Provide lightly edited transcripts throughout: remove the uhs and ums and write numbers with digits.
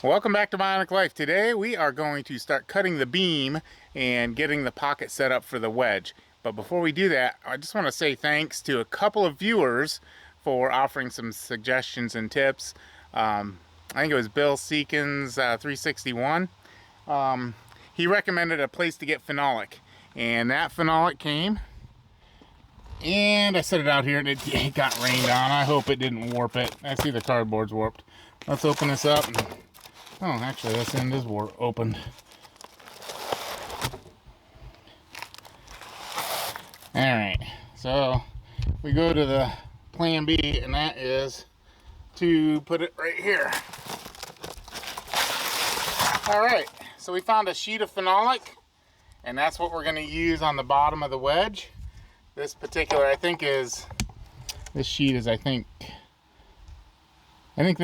Welcome back to Bionic Life. Today we are going to start cutting the beam and getting the pocket set up for the wedge. But before we do that, I just want to say thanks to a couple of viewers for offering some suggestions and tips. I think it was Bill Seekins 361. He recommended a place to get phenolic, and that phenolic came. And I set it out here and it got rained on. I hope it didn't warp it. I see the cardboard's warped. Let's open this up. Oh, actually, this end is opened. Alright, so we go to the plan B, and that is to put it right here. Alright, so we found a sheet of phenolic, and that's what we're going to use on the bottom of the wedge. This particular, I think this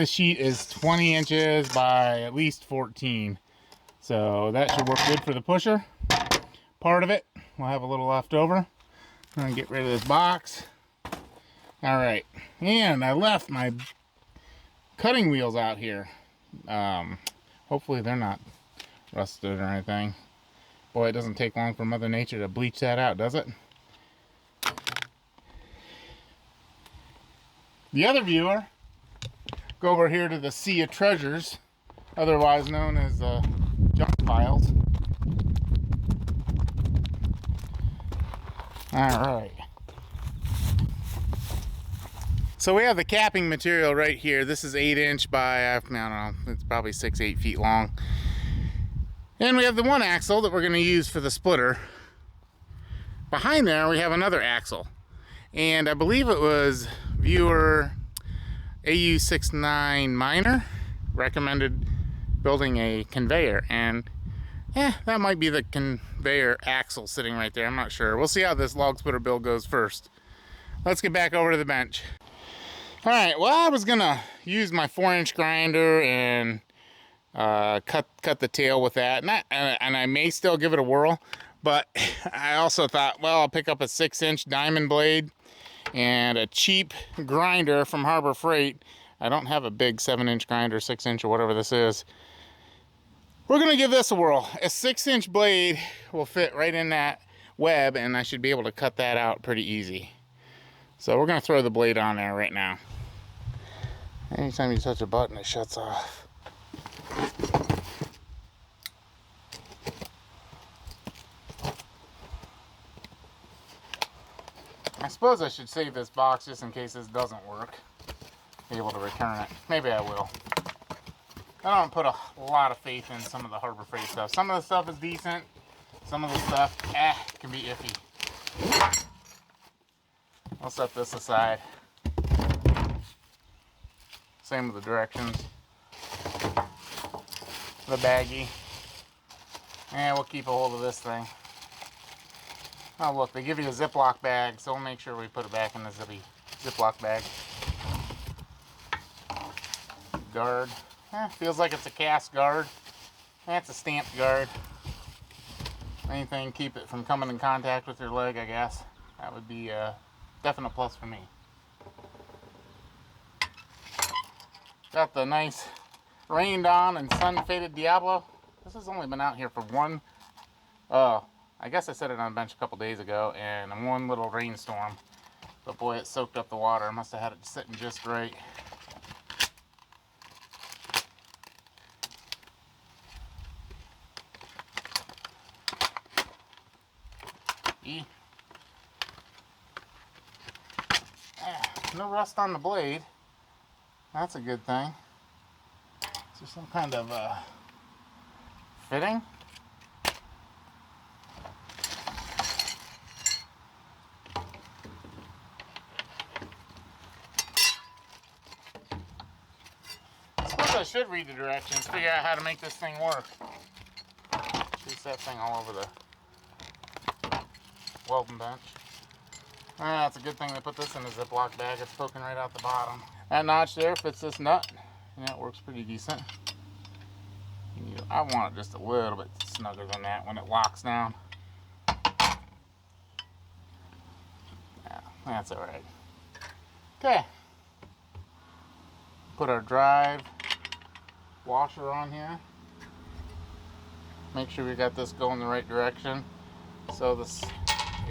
sheet is 20 inches by at least 14. So that should work good for the pusher. Part of it, we'll have a little left over. I'm gonna get rid of this box. All right, and I left my cutting wheels out here. Hopefully they're not rusted or anything. Boy, it doesn't take long for Mother Nature to bleach that out, does it? The other viewer, go over here to the Sea of Treasures, otherwise known as junk files. Alright. So we have the capping material right here. This is 8" by, I don't know, it's probably 6-8 feet long. And we have the one axle that we're going to use for the splitter. Behind there we have another axle. And I believe it was viewer AU69 Minor recommended building a conveyor, and that might be the conveyor axle sitting right there. I'm not sure. We'll see how this log splitter build goes first. Let's get back over to the bench. All right, well, I was gonna use my 4-inch grinder and cut the tail with that, and I may still give it a whirl, but I also thought, well, I'll pick up a 6-inch diamond blade and a cheap grinder from Harbor Freight. I don't have a big 7-inch grinder, 6-inch, or whatever this is. We're gonna give this a whirl. A 6-inch blade will fit right in that web, and I should be able to cut that out pretty easy. So we're gonna throw the blade on there right now. Anytime you touch a button, it shuts off. I suppose I should save this box just in case this doesn't work. Be able to return it. Maybe I will. I don't put a lot of faith in some of the Harbor Freight stuff. Some of the stuff is decent. Some of the stuff, can be iffy. I'll set this aside. Same with the directions. The baggie. And we'll keep a hold of this thing. Oh look, they give you a Ziploc bag, so we'll make sure we put it back in the Ziploc bag. Guard. Feels like it's a cast guard. That's a stamped guard. Anything keep it from coming in contact with your leg, I guess. That would be a definite plus for me. Got the nice rained on and sun faded Diablo. This has only been out here for one, I guess I set it on a bench a couple days ago, and one little rainstorm. But boy, it soaked up the water. I must have had it sitting just right. No rust on the blade. That's a good thing. Is there some kind of fitting? I suppose I should read the directions, figure out how to make this thing work. Shoots that thing all over the welding bench. That's a good thing they put this in a Ziploc bag. It's poking right out the bottom. That notch there fits this nut, and that works pretty decent. I want it just a little bit snugger than that when it locks down. Yeah, that's all right. Okay. Put our drive washer on here. Make sure we got this going the right direction. So the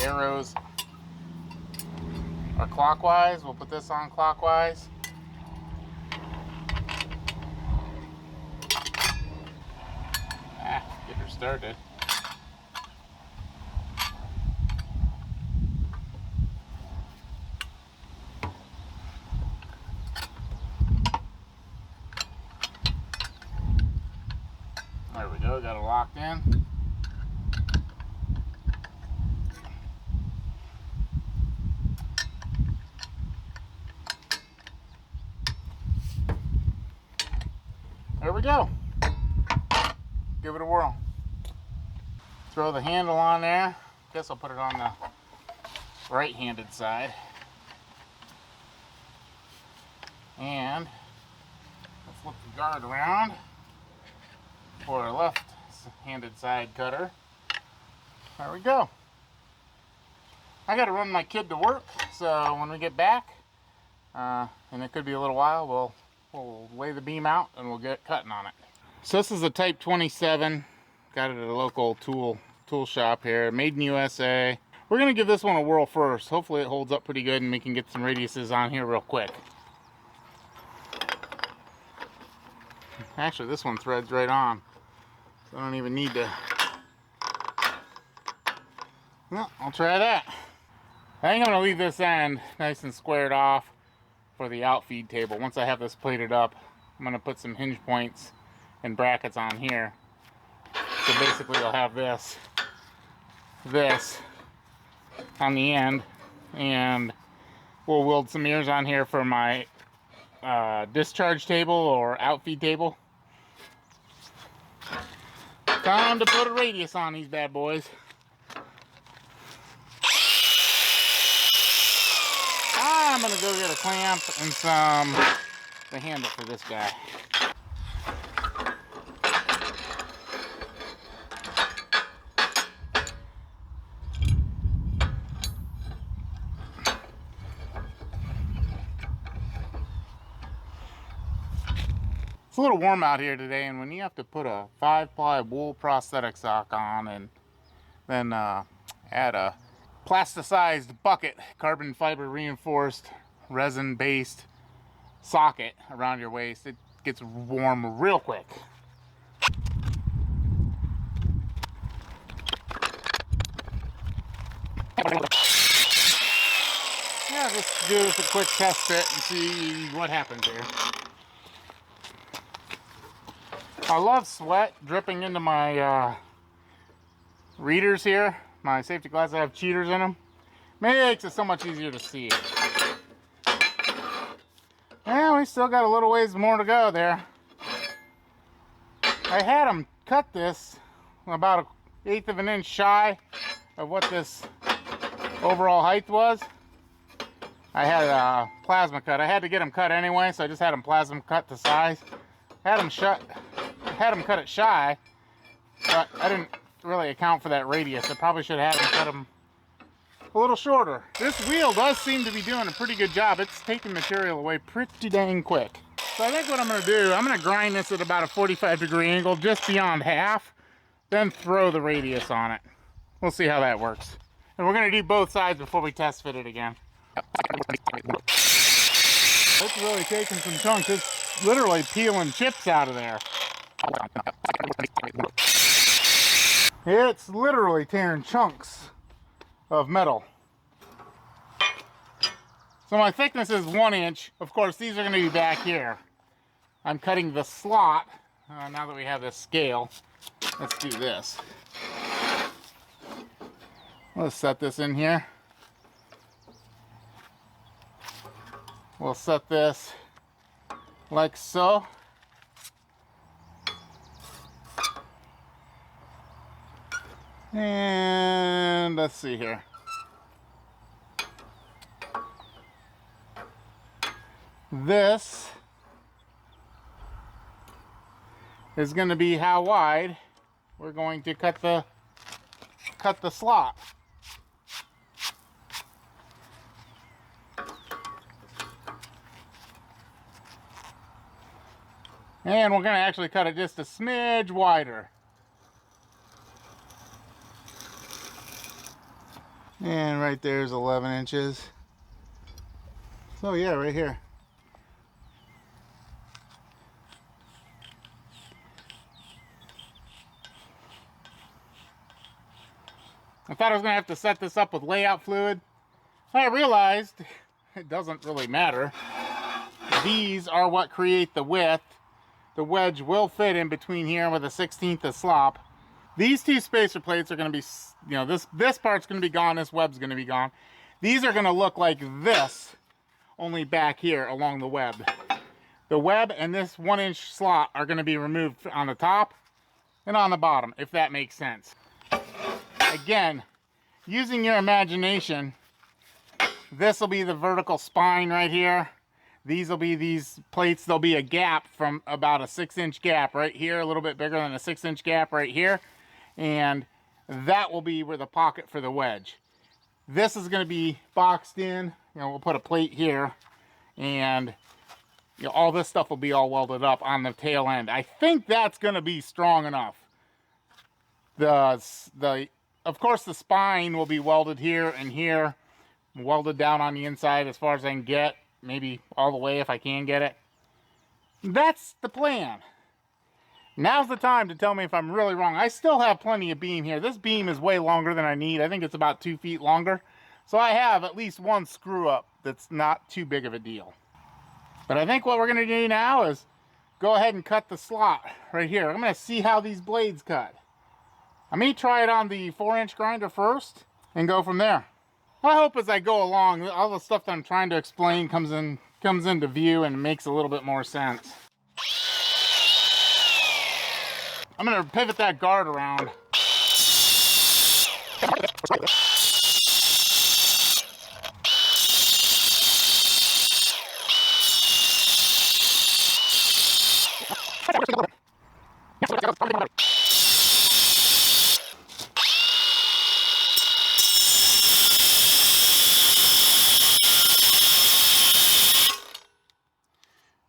arrows are clockwise. We'll put this on clockwise. Get her started. There we go, got it locked in. There we go. Give it a whirl. Throw the handle on there. Guess I'll put it on the right-handed side. And let's flip the guard around for a left-handed side cutter. There we go. I gotta run my kid to work, so when we get back, and it could be a little while, we'll lay the beam out and we'll get cutting on it. So this is a Type 27. Got it at a local tool shop here. Made in USA. We're gonna give this one a whirl first. Hopefully it holds up pretty good and we can get some radiuses on here real quick. Actually, this one threads right on, so I don't even need to. Well, I'll try that. I think I'm gonna leave this end nice and squared off for the outfeed table. Once I have this plated up, I'm gonna put some hinge points and brackets on here. So basically I'll have this on the end, and we'll weld some ears on here for my discharge table or outfeed table. Time to put a radius on these bad boys. I'm gonna go get a clamp and the handle for this guy. It's a little warm out here today, and when you have to put a 5-ply wool prosthetic sock on and then add a plasticized bucket, carbon fiber reinforced, resin based socket around your waist, it gets warm real quick. Yeah, just do this a quick test fit and see what happens here. I love sweat dripping into my readers here. My safety glasses have cheaters in them. Makes it so much easier to see it. Yeah, we still got a little ways more to go there. I had them cut this about 1/8 of an inch shy of what this overall height was. I had a plasma cut. I had to get them cut anyway, so I just had them plasma cut to size. Had them cut it shy, but I didn't really account for that radius. I probably should have had them cut them a little shorter. This wheel does seem to be doing a pretty good job. It's taking material away pretty dang quick. So I think what I'm going to do, I'm going to grind this at about a 45-degree angle, just beyond half, then throw the radius on it. We'll see how that works. And we're going to do both sides before we test fit it again. It's really taking some chunks. It's literally peeling chips out of there. It's literally tearing chunks of metal. So my thickness is 1 inch. Of course, these are going to be back here. I'm cutting the slot. Now that we have this scale, let's do this. Let's set this in here. We'll set this like so. And let's see here. This is going to be how wide we're going to cut the slot. And we're going to actually cut it just a smidge wider. And right there's 11 inches. So yeah, right here. I thought I was going to have to set this up with layout fluid. I realized it doesn't really matter. These are what create the width. The wedge will fit in between here with a 1/16 of slop. These two spacer plates are going to be, you know, this part's going to be gone, this web's going to be gone. These are going to look like this, only back here along the web. The web and this 1-inch slot are going to be removed on the top and on the bottom, if that makes sense. Again, using your imagination, this will be the vertical spine right here. These will be these plates. There'll be a gap from about a 6-inch gap right here, a little bit bigger than a 6-inch gap right here. And that will be where the pocket for the wedge. This is going to be boxed in. You know, we'll put a plate here, and you know, all this stuff will be all welded up on the tail end. I think that's going to be strong enough. Of course, the spine will be welded here and here, welded down on the inside as far as I can get, maybe all the way if I can get it. That's the plan. Now's the time to tell me if I'm really wrong. I still have plenty of beam here. This beam is way longer than I need. I think it's about 2 feet longer. So I have at least one screw up that's not too big of a deal. But I think what we're going to do now is go ahead and cut the slot right here. I'm going to see how these blades cut. I may try it on the 4-inch grinder first and go from there. I hope as I go along, all the stuff that I'm trying to explain comes into view and makes a little bit more sense. I'm going to pivot that guard around.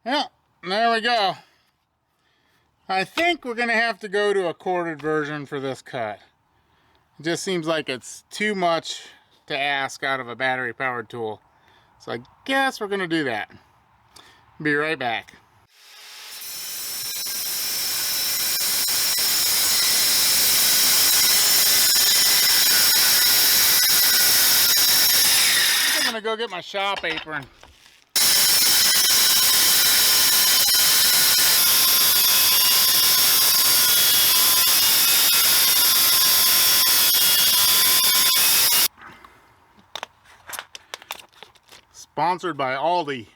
Yeah, there we go. I think we're going to have to go to a corded version for this cut. It just seems like it's too much to ask out of a battery powered tool. So I guess we're going to do that. Be right back. I'm going to go get my shop apron. Sponsored by Aldi.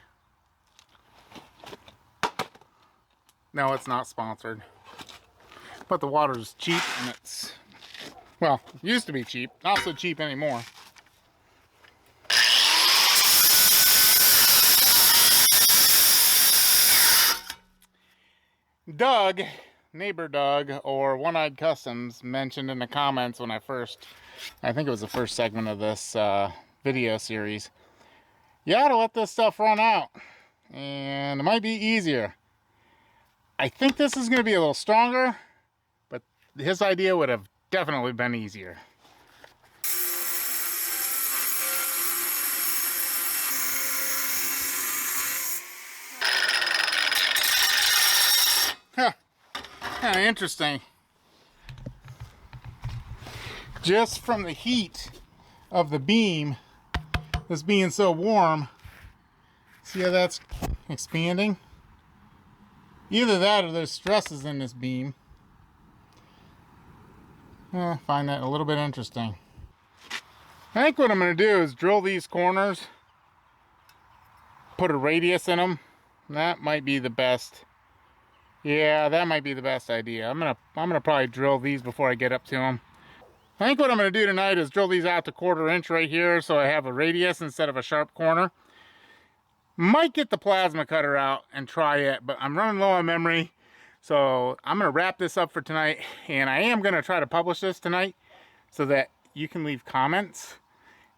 No, it's not sponsored. But the water's cheap and it's, well, used to be cheap. Not so cheap anymore. Doug, neighbor Doug, or One-Eyed Customs mentioned in the comments when I think it was the first segment of this video series, you ought to let this stuff run out, and it might be easier. I think this is going to be a little stronger, but his idea would have definitely been easier. Huh. Kind of interesting. Just from the heat of the beam, this being so warm, see how that's expanding? Either that or there's stresses in this beam. I find that a little bit interesting. I think what I'm going to do is drill these corners, put a radius in them. That might be the best. Yeah, that might be the best idea. I'm gonna probably drill these before I get up to them. I think what I'm going to do tonight is drill these out to 1/4 inch right here so I have a radius instead of a sharp corner. Might get the plasma cutter out and try it, but I'm running low on memory. So I'm going to wrap this up for tonight, and I am going to try to publish this tonight so that you can leave comments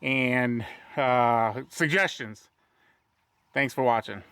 and suggestions. Thanks for watching.